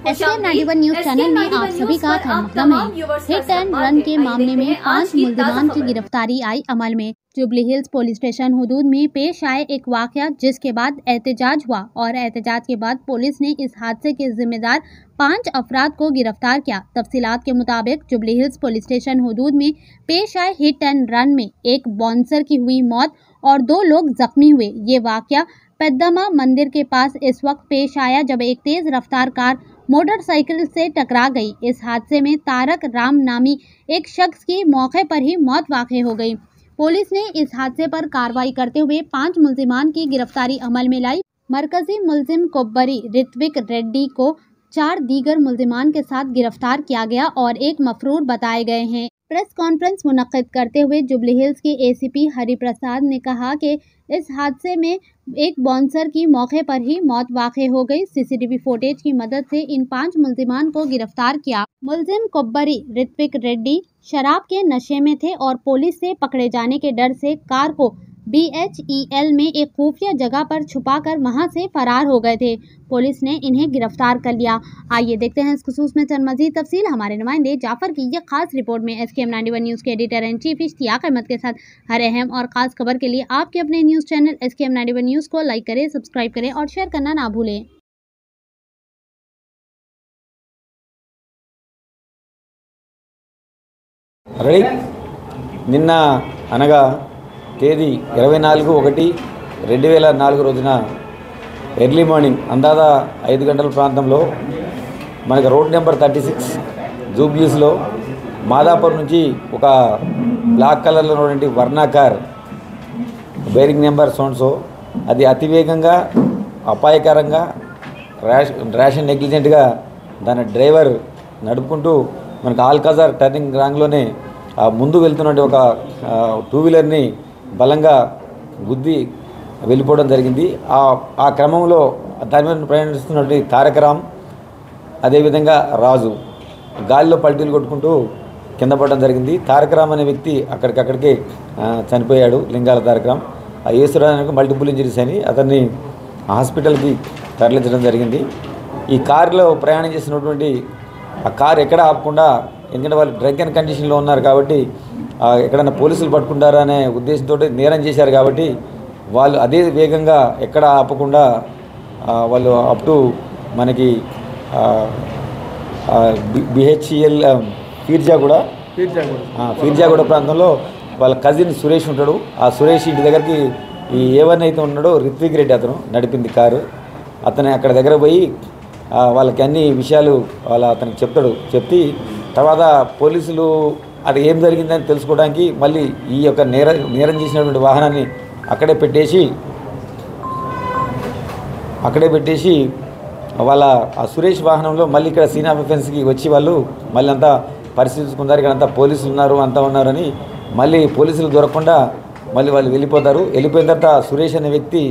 SKM91 news channel में आप सभी का खैर है। हिट एंड रन के मामले में 5 मुल्जिमान की गिरफ्तारी आई अमल में। जुबली हिल्स पुलिस स्टेशन हुदूद में पेश आए एक वाकया, जिसके बाद एहतजाज हुआ और एहतजाज के बाद पुलिस ने इस हादसे के जिम्मेदार 5 अफराद को गिरफ्तार किया। तफसीलात के मुताबिक जुबली हिल्स पुलिस स्टेशन हुदूद में पेश आए हिट एंड रन में एक बाउंसर की हुई मौत और 2 लोग जख्मी हुए। ये वाकया पेद्दमा मंदिर के पास इस वक्त पेश आया जब एक तेज रफ्तार कार मोटरसाइकिल से टकरा गई। इस हादसे में तारक राम नामी एक शख्स की मौके पर ही मौत वाक़ई हो गई। पुलिस ने इस हादसे पर कार्रवाई करते हुए 5 मुल्जिमान की गिरफ्तारी अमल में लाई। मरकजी मुल्जिम कोब्बरी ऋत्विक रेड्डी को 4 दीगर मुल्जिमान के साथ गिरफ्तार किया गया और एक मफरूर बताए गए हैं। प्रेस कॉन्फ्रेंस मुनक्किद करते हुए जुबली हिल्स के ACP हरि प्रसाद ने कहा कि इस हादसे में एक बाउंसर की मौके पर ही मौत वाक़ई हो गई। CCTV फुटेज की मदद से इन 5 मुल्जिमान को गिरफ्तार किया। मुल्जिम कोब्बरी ऋत्विक रेड्डी शराब के नशे में थे और पुलिस से पकड़े जाने के डर से कार को BHEL में एक खुफिया जगह पर छुपाकर वहां से फरार हो गए थे। पुलिस ने इन्हें गिरफ्तार कर लिया। आइए देखते हैं इस खुसूस में चंद मजीद तफसील हमारे नुमाइंदे जाफर की ये खास रिपोर्ट में। SKM91 न्यूज़ के editor in chief Ishtiyaq Ahmed के साथ हर अहम और खास खबर के लिए आपके अपने न्यूज़ चैनल SKM91 न्यूज़ को लाइक करें, सब्सक्राइब करें और शेयर करना ना भूलें। నిన్న అనగా తేదీ 24/1/2004 రోజున ఎర్లీ మార్నింగ్ అందాదా 5 గంటల ప్రాంతంలో మనకి రోడ్ నెంబర్ 36 జూబ్లీస్లో మాదాపూర్ నుంచి ఒక బ్లాక్ కలర్లో ఉన్నటువంటి వర్నా కార్ బేరింగ్ నెంబర్ సోన్సో అది అతివేగంగా అపాయకరంగా ర్యాష్ అండ్ నెగ్లిజెంట్గా దాని డ్రైవర్ నడుపుకుంటూ మనకు ఆల్కాజార్ టర్నింగ్ రాంగ్లోనే ముందు వెళ్తున్నటువంటి ఒక 2 వీలర్ని బలంగా గుద్ది వెళ్ళిపోవడం జరిగింది। ఆ క్రమంలో దాని మీద ప్రయాణిస్తున్నటువంటి తారక రామ్ అదేవిధంగా రాజు గాలిలో పల్టీలు కొట్టుకుంటూ కింద పడడం జరిగింది। తారక రామ్ అనే వ్యక్తి అక్కడికక్కడికే చనిపోయాడు। లింగాల తారక రామ్ యేసురానికి మల్టిపుల్ ఇంజరీస్ అని అతన్ని హాస్పిటల్కి తరలించడం జరిగింది। ఈ కారులో ప్రయాణం చేసినటువంటి ఆ కారు ఎక్కడ ఆపకుండా, ఎందుకంటే వాళ్ళు డ్రంక్ అండ్ కండిషన్లో ఉన్నారు కాబట్టి ఎక్కడైనా పోలీసులు పట్టుకుంటారా అనే ఉద్దేశంతో నేరం చేశారు కాబట్టి వాళ్ళు అదే వేగంగా ఎక్కడ ఆపకుండా వాళ్ళు అప్ టు మనకి BHEL ఫీర్జాగూడ ప్రాంతంలో వాళ్ళ కజిన్ సురేష్ ఉంటాడు। ఆ సురేష్ ఇంటి దగ్గరికి ఈ A1 అయితే ఉన్నాడో రిత్విక్ రెడ్డి అతను నడిపింది కారు, అతను అక్కడ దగ్గర పోయి వాళ్ళకి అన్ని విషయాలు అతనికి చెప్తాడు। చెప్పి తర్వాత పోలీసులు అది ఏం జరిగిందని తెలుసుకోవడానికి మళ్ళీ ఈ యొక్క నేరం చేసినటువంటి వాహనాన్ని అక్కడే పెట్టేసి వాళ్ళ ఆ సురేష్ వాహనంలో మళ్ళీ ఇక్కడ సీన్ ఆఫ్ అఫెన్స్కి వచ్చి వాళ్ళు మళ్ళీ అంతా పరిశీలించుకున్నారు। ఇక్కడ అంతా పోలీసులు ఉన్నారు అంతా ఉన్నారని మళ్ళీ పోలీసులు దొరకకుండా మళ్ళీ వాళ్ళు వెళ్ళిపోతారు। వెళ్ళిపోయిన తర్వాత సురేష్ అనే వ్యక్తి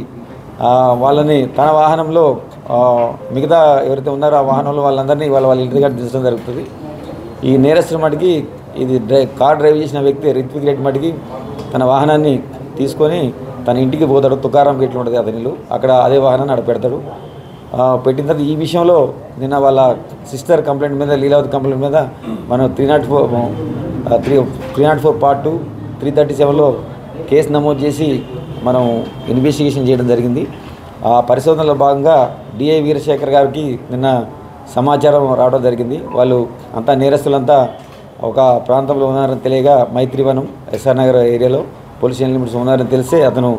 వాళ్ళని తన వాహనంలో మిగతా ఎవరైతే ఉన్నారో ఆ వాహనంలో వాళ్ళందరినీ వాళ్ళ ఇంటి దగ్గర దించడం జరుగుతుంది। ఈ నేరస్తుల మటుకి ఇది కార్ డ్రైవ్ చేసిన వ్యక్తి రిత్విక్ రెడ్డి మటుకి తన వాహనాన్ని తీసుకొని తన ఇంటికి పోతాడు। తుకారం గేట్లు ఉంటుంది అతనిలు, అక్కడ అదే వాహనాన్ని అక్కడ పెడతాడు। పెట్టిన తర్వాత ఈ విషయంలో నిన్న వాళ్ళ సిస్టర్ కంప్లైంట్ మీద, లీలావతి కంప్లైంట్ మీద మనం 304 పార్ట్ 2 337లో కేసు నమోదు చేసి మనం ఇన్వెస్టిగేషన్ చేయడం జరిగింది। ఆ పరిశోధనలో భాగంగా DI వీరశేఖర్ గారికి నిన్న సమాచారం రావడం జరిగింది। వాళ్ళు అంతా నేరస్తులంతా ఒక ప్రాంతంలో ఉన్నారని తెలియగా మైత్రివనం SR నగర్ ఏరియాలో పోలీస్ స్టేషన్ లిమిట్స్ ఉన్నారని తెలిసే అతను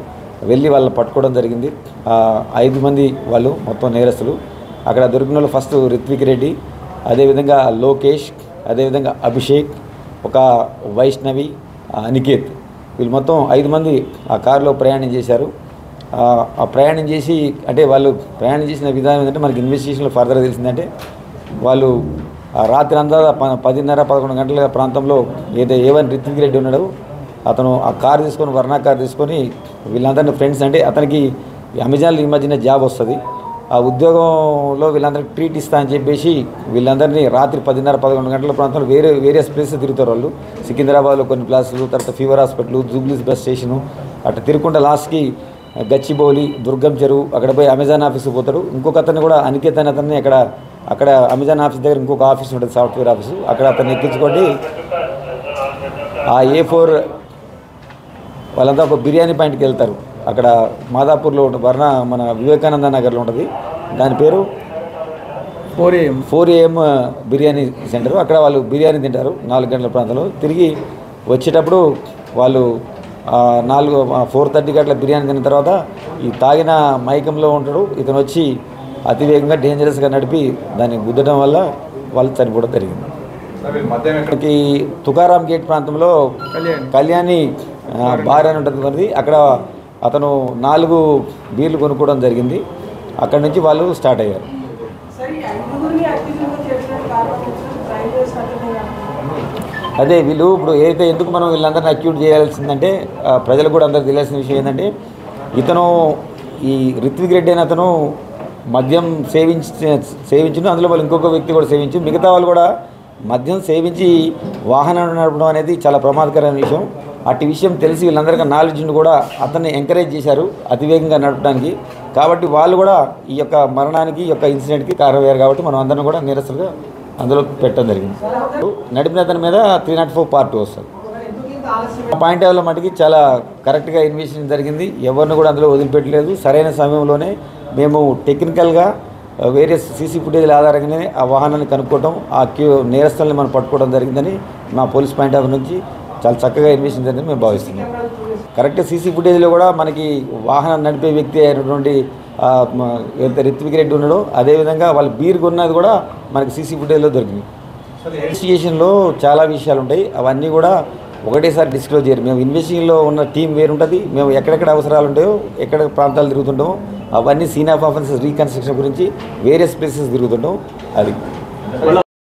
వెళ్ళి వాళ్ళని పట్టుకోవడం జరిగింది। 5 మంది వాళ్ళు మొత్తం నేరస్తులు అక్కడ దొరికిన వాళ్ళు ఫస్ట్ రిత్విక్ రెడ్డి, అదేవిధంగా లోకేష్, అదేవిధంగా అభిషేక్, ఒక వైష్ణవి, అనికేత్, వీళ్ళు మొత్తం 5 మంది ఆ కారులో ప్రయాణం చేశారు। ఆ ప్రయాణం చేసి అంటే వాళ్ళు ప్రయాణం చేసిన విధానం ఏంటంటే మనకి ఇన్వెస్టిగేషన్లో ఫర్దర్ తెలిసిందంటే వాళ్ళు రాత్రి అంతా 10:30-11 గంటల ప్రాంతంలో ఏదో A1 రిత్విక్ రెడ్డి ఉన్నాడు అతను ఆ కారు తీసుకొని వర్నా కారు తీసుకొని వీళ్ళందరినీ ఫ్రెండ్స్, అంటే అతనికి అమెజాన్లో ఈ మధ్యన జాబ్ వస్తుంది, ఆ ఉద్యోగంలో వీళ్ళందరికీ ట్రీట్ ఇస్తా అని చెప్పేసి వీళ్ళందరినీ రాత్రి 10:30-11 గంటల ప్రాంతంలో వేరియస్ ప్లేసెస్ తిరుగుతారు వాళ్ళు। సికింద్రాబాద్లో కొన్ని ప్లేసులు, తర్వాత ఫీవర్ హాస్పిటల్, జూబ్లీస్ బస్ స్టేషను అట్లా తిరుగుకుంటా లాస్ట్కి గచ్చిబౌలి, దుర్గం చెరువు, అక్కడ పోయి అమెజాన్ ఆఫీస్కి పోతాడు। ఇంకొక అతన్ని కూడా అనికేత్ అనే అతన్ని అక్కడ అక్కడ అమెజాన్ ఆఫీస్ దగ్గర ఇంకొక ఆఫీస్ ఉంటుంది, సాఫ్ట్వేర్ ఆఫీసు. అక్కడ అతన్ని ఎక్కించుకోండి. ఆ A4 వాళ్ళంతా ఒక బిర్యానీ పాయింట్కి వెళ్తారు. అక్కడ మాదాపూర్లో మన వివేకానంద నగర్లో ఉంటుంది. దాని పేరు 4 AM బిర్యానీ సెంటర్. అక్కడ వాళ్ళు బిర్యానీ తింటారు 4 గంటల ప్రాంతంలో. తిరిగి వచ్చేటప్పుడు వాళ్ళు 4:30కి అట్లా బిర్యానీ తిన్న తర్వాత ఈ తాగిన మైకంలో ఉంటాడు. ఇతను వచ్చి అతివేగంగా డేంజరస్గా నడిపి దాన్ని గుద్దడం వల్ల వాళ్ళు చనిపోవడం జరిగింది. మనకి తుకారాం గేట్ ప్రాంతంలో కళ్యాణి బార్ అని ఉంటుంది మరి. అక్కడ అతను 4 బీర్లు కొనుక్కోవడం జరిగింది. అక్కడి నుంచి వాళ్ళు స్టార్ట్ అయ్యారు. అదే వీళ్ళు ఇప్పుడు ఏదైతే ఎందుకు మనం వీళ్ళందరినీ అక్యూట్ చేయాల్సిందంటే ప్రజలకు కూడా అందరికి తెలియాల్సిన విషయం ఏంటంటే ఈ రిత్విక్ రెడ్డి అని అతను మద్యం సేవించును. అందులో వాళ్ళు ఇంకొక వ్యక్తి కూడా సేవించు. మిగతా వాళ్ళు కూడా మద్యం సేవించి వాహనం నడపడం అనేది చాలా ప్రమాదకరమైన విషయం. అట్టి విషయం తెలిసి వీళ్ళందరికీ నాలెడ్జ్ని కూడా అతన్ని ఎంకరేజ్ చేశారు అతివేగంగా నడపడానికి. కాబట్టి వాళ్ళు కూడా ఈ యొక్క మరణానికి ఈ యొక్క ఇన్సిడెంట్కి కారణమయ్యారు. కాబట్టి మనం అందరం కూడా నిరసనగా అందులో పెట్టడం జరిగింది. నడిపిన అతని మీద 304 Part 2 వస్తుంది. పాయింట్ ఆఫ్లో మటుకి చాలా కరెక్ట్గా ఇన్వెస్టిగేషన్ జరిగింది. ఎవరిని కూడా అందులో వదిలిపెట్టలేదు. సరైన సమయంలోనే మేము టెక్నికల్గా వేరే సీసీ ఫుటేజ్ల ఆధారంగానే ఆ వాహనాన్ని కనుక్కోవడం, ఆ నేరస్తుల్ని మనం పట్టుకోవడం జరిగిందని మా పోలీస్ పాయింట్ ఆఫ్ నుంచి చాలా చక్కగా ఇన్వెస్టిగేషన్ జరిగిందని మేము భావిస్తున్నాం. కరెక్ట్ సీసీ ఫుటేజ్లో కూడా మనకి వాహనం నడిపే వ్యక్తి అయినటువంటి రిత్విక్ రెడ్డి ఉన్నాడు. అదేవిధంగా వాళ్ళు బీర్ కొన్నది కూడా మనకి సీసీ ఫుటేజ్లో దొరికింది. ఇన్వెస్టిగేషన్లో చాలా విషయాలు ఉంటాయి. అవన్నీ కూడా ఒకటేసారి డిస్క్లోజ్ చేయరు. మేము ఇన్వెస్టిగేషన్లో ఉన్న టీం వేరుంటుంది. మేము ఎక్కడెక్కడ అవసరాలు ఉంటాయో, ఎక్కడ ప్రాంతాలు తిరుగుతుంటామో అవన్నీ సీన్ ఆఫ్ ఆఫెన్సెస్ రీకన్స్ట్రక్షన్ గురించి వేరియస్ ప్లేసెస్ తిరుగుతుంటాం. అది